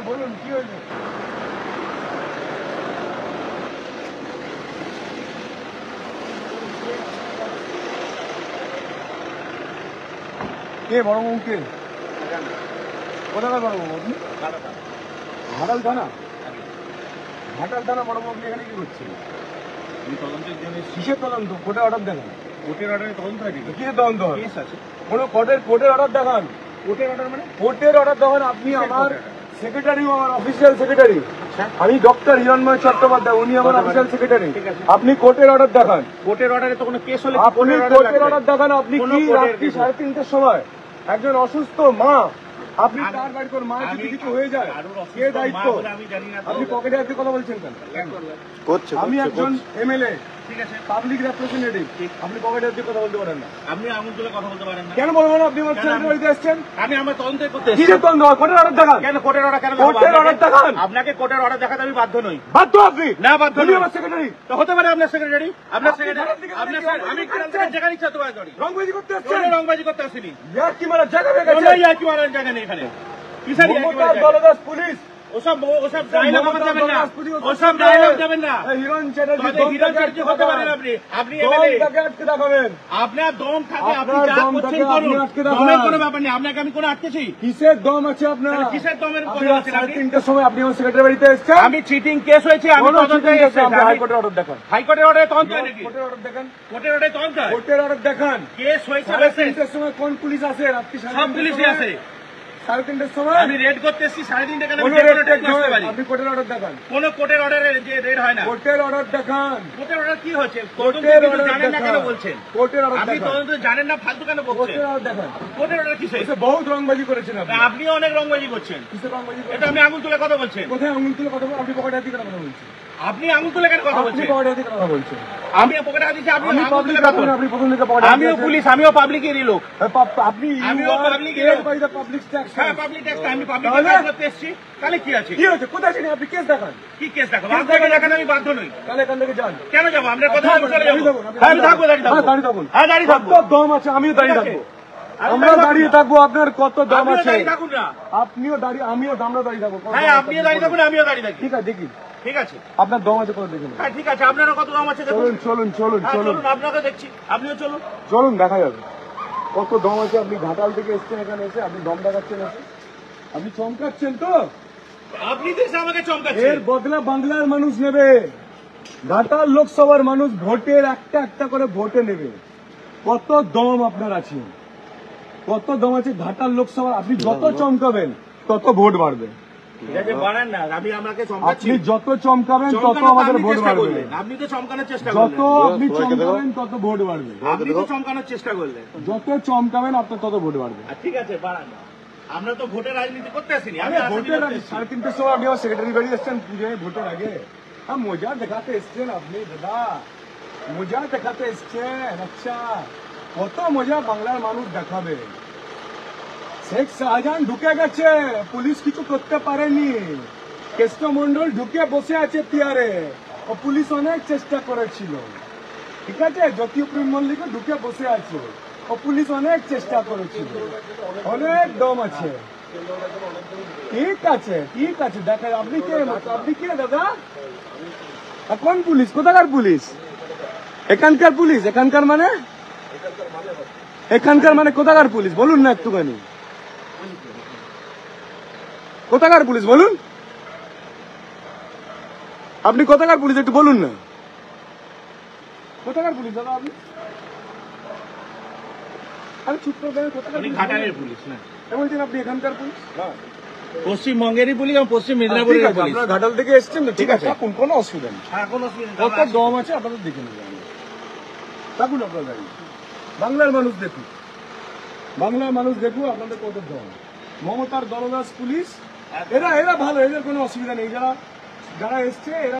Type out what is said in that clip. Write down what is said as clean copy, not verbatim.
বলুন কি হয়েছে? কে বড় বাবু কে? কোথাকার বড় বাবু আপনি? ঘাটাল থানা? ঘাটাল থানা বড় বাবু এখানে কি করছেন? কিসের তদন্ত? কোর্টের অর্ডার দেখান। কোর্টের অর্ডারে তদন্ত হয় নাকি? কিসের তদন্ত হয়? কেস আছে। কোনো কোর্টের অর্ডার দেখান। কোর্টের অর্ডার মানে? কোর্টের অর্ডার দেখান। আপনি আমার সেক্রেটারি, আমার অফিসিয়াল সেক্রেটারি। আমি ডক্টর হিরণময় চট্টোপাধ্যায়, উনি আমার অফিসিয়াল সেক্রেটারি। আপনি কোর্টের অর্ডার দেখান। কোর্টের অর্ডারে তো কোনো কেস হলে আপনি কোর্টের অর্ডার দেখান। আপনি কি রাত্রি 3:30টার সময় একজন অসুস্থ মা, আপনি তার বাড়ি করে মায়ের যদি কিছু হয়ে যায় কে দায়িত্ব? আপনি পকেটে আজকে কথা বলছেন কেন? আমি একজন এমএলএ, ঠিক আছে, পাবলিক রিপ্রেজেন্টেটিভ। আপনি পকেটে আজকে কথা বলতে পারেন না। আপনি আঙুল তুলে কথা বলতে পারেন না। কেন বলবো না? আপনি আমার ছেলের বাড়িতে এসেছেন। আমি আমার তদন্ত করতে কি তদন্ত? কোর্টের অর্ডার দেখান। কেন কোর্টের অর্ডার? কেন কোর্টের অর্ডার দেখান। আপনাকে কোর্টের অর্ডার দেখাতে আমি বাধ্য নই। বাধ্য আপনি? না, বাধ্য উনি নই। আমার সেক্রেটারি। তো হতে পারে আপনার সেক্রেটারি, আপনার আপনি সেক্রেটারি, ঘাটাল থেকে আপনার রংবাজি আমি করতে ঘাটাল থেকে যেখানে ইচ্ছা তোমায় করি। রংবাজি করতে কোনো এসেছেন? রংবাজি করতে আসিনি। ইয়ার কি মারা জায়গা হয়ে কোনো গেছে? ইয়ার্কি মারার জায়গা নেই এখানে। কিসের ইয়ার্কি মমতাজ মারার জায়গা? দলদাস পুলিশ। ওসব ডায়লগ মমতাজ যাবেন না, দলদাস পুলিশ ওসব ডায়লগ যাবেন না। হিরণ চ্যাটার্জি তাহলে হিরণ চ্যাটার্জি হতে পারেন আপনি, আপনি এমএলএ। দমটাকে আটকে দেখাবেন। আপনার দম থাকে, আপনি আপনার যা দমটাকে করছেন করুন, আপনি আটকে দেখান। দমের কোনো ব্যাপার নেই। আপনাকে আমি কোনো আটকেছি? কিসের দম আছে আপনার? তাহলে কিসের দমের আপনি কথা রাত বলছেন আপনি? 3:30টার সময় আপনি আমার সেক্রেটারি বাড়িতে এসেছেন। আমি চিটিং কেস হয়েছে, আমি কোনো তদন্তে cheating এসেছি। কেসে আপনি হাইকোর্টের অর্ডার দেখান। হাইকোর্টের অর্ডারে তদন্ত হয় নাকি? কোর্টের অর্ডার দেখান। কোর্টের অর্ডারে তদন্ত হয়? কোর্টের অর্ডার দেখান। কেস হয়েছে, 3:30টার সময় কোন পুলিশ আসে? রাত্রি সব পুলিশই আছে। 3:30টার সময় আমি রেড করতে এসেছি 3:30 কেন? আমি কোনো যে কোনো রেড টেক করতে পারি। আপনি কোর্টের অর্ডার দেখান। কোনো কোর্টের অর্ডারে যে রেড হয় না। কোর্টের অর্ডার দেখান। কোর্টের অর্ডার কি হচ্ছে? তদন্ত কোর্টের কিন্তু অর্ডার জানেন না কেন দেখান। বলছেন? কোর্টের অর্ডার আপনি দেখান। তদন্ত জানেন না, ফালতু কেন বলছেন? কোর্টের অর্ডার দেখান। কোর্টের অর্ডার কিসে? এসে বহুত রংবাজি করেছেন আপনি। আপনিও অনেক রংবাজি করছেন। কিসের রংবাজি এটা করেছেন? আপনি আঙুল তুলে কথা বলছেন। কোথায় আঙুল তুলে কথা বলছেন? আপনি পকেটে হাতে কথা বলছেন। আপনি আঙুল তুলে কেন কথা আপনি বলছেন? পকেটে হাতে কথা বলছেন। আমি পকেটে হাত দিচ্ছি, আপনি আমি আঙুল পাবলিক তুলে কথা বলছেন। আপনি প্রথম থেকে পকেটে আমিও পুলিশ, আমিও পাবলিকেরই লোক। আপনি আমিও public এর লোক। By the public tax. হ্যাঁ, পাবলিক ট্যাক্স, আমি পাবলিক তাহলে? ট্যাক্স করতে এসেছি। তাহলে কি আছে? কি হয়েছে? কোথায় ছিলেন আপনি? কেস দেখান। কি কেস দেখাবো? কেস আপনাকে দেখান। দেখাতে আমি বাধ্য নই। তাহলে এখান থেকে যান। কেন যাবো? আপনার কথা থাকুন, আমি চলে দাঁড়িয়ে যাবো। থাকুন, আপনি হ্যাঁ, আমি থাকবো, দাঁড়িয়ে হ্যাঁ, থাকবো। দাঁড়িয়ে থাকুন। হ্যাঁ, দাঁড়িয়ে থাকবো। কত দম আছে? আমিও দাঁড়িয়ে ঠিক আছে। থাকবো। আমরা দাঁড়িয়ে থাকবো। আপনার কত দম আপনিও আছে? দাঁড়িয়ে থাকুন না। আপনিও দাঁড়িয়ে, আমিও আমরা দাঁড়িয়ে থাকবো। কত হ্যাঁ, দম আছে? আপনিও দাঁড়িয়ে থাকুন, আমিও দাঁড়িয়ে থাকি। ঠিক আছে, দেখি ঠিক আছে। আপনার দম আছে কত দেখুন। হ্যাঁ, ঠিক আছে। আপনারও কত দাম আছে দেখুন। চলুন চলুন চলুন হ্যাঁ, চলুন চলুন, আপনাকে দেখছি। আপনিও চলুন। চলুন, দেখা যাবে কত দম আছে। আপনি ঘাটাল থেকে এসছেন, এখানে এসে আপনি দম দেখাচ্ছেন এসে। আপনি চমকাচ্ছেন তো? আপনি তো এসে আমাকে চমকাচ্ছেন। এর বদলা বাংলার মানুষ নেবে। ঘাটাল লোকসভার মানুষ ভোটের একটা করে ভোটে নেবে। কত দম আপনার আছে? কত দম আছে ঘাটাল লোকসভা? আপনি যত চমকাবেন তত ভোট বাড়বে। এটাকে বাড়ান না, আমি আমাকে চমকাচ্ছি। আপনি যত চমকাবেন তত চমকানোর তো আমাদের আপনি ভোট চেষ্টা বাড়বে। করলেন। আপনি তো চমকানোর চেষ্টা যত করলেন। আপনি চমকাবেন তত ভোট বাড়বে। আপনি তো চমকানোর চেষ্টা করলেন। যত চমকাবেন আপনার তত ভোট বাড়বে। আর ঠিক আছে, বাড়ান না। আমরা তো ভোটের রাজনীতি করতে আসিনি। আমি আরে রাজনীতি ভোটের করতে আগে এসেছি। 3:30টার সময় আপনি আমার সেক্রেটারি বাড়ি এসছেন পুজোয় ভোটের আগে। মজা দেখাতে এসছেন আপনি দাদা, মজা দেখাতে এসছেন। আচ্ছা, কত মজা বাংলার মানুষ দেখাবে। শেখ শাহজাহান ঢুকে গেছে, পুলিশ কিছু করতে পারেনি। কেষ্টমন্ডল ঢুকে বসে আছে চেয়ারে, ও পুলিশ অনেক চেষ্টা করেছিল। ঠিক আছে, জ্যোতিপ্রিয় মল্লিক ঢুকে বসে আছে, ও পুলিশ অনেক চেষ্টা করেছিল। অনেক দম আছে। ঠিক আছে, ঠিক আছে, দেখা আপনি কে? আপনি কে দাদা? কোন পুলিশ? কোথাকার পুলিশ? এখানকার পুলিশ? এখানকার মানে? এখানকার মানে কোথাকার পুলিশ বলুন না একটুখানি। কোথাকার পুলিশ বলুন? আপনি কোথাকার পুলিশ একটু বলুন না। কোথাকার পুলিশ দাদা আপনি? আমি চুপ করে কোথাকার আপনি পুলিশ? ঘাটালের পুলিশ না, বলছেন আপনি এখানকার পুলিশ? পশ্চিমবঙ্গেরই পুলিশ এবং পশ্চিম ঠিক মেদিনীপুরের আছে, পুলিশ। আপনারা ঘাটাল থেকে এসছেন তো, ঠিক আছে, থাকুন, কোনো অসুবিধা নেই। হ্যাঁ, কোনো অসুবিধা নেই। কত দম আছে আপনাদের দেখে নেবেন। থাকুন আপনারা দাঁড়িয়ে। বাংলার মানুষ দেখুন, বাংলার মানুষ দেখুন আপনাদের কত দম। মমতার দলদাস পুলিশ, এরা ভালো, এদের কোনো অসুবিধা নেই। যারা এসছে এরা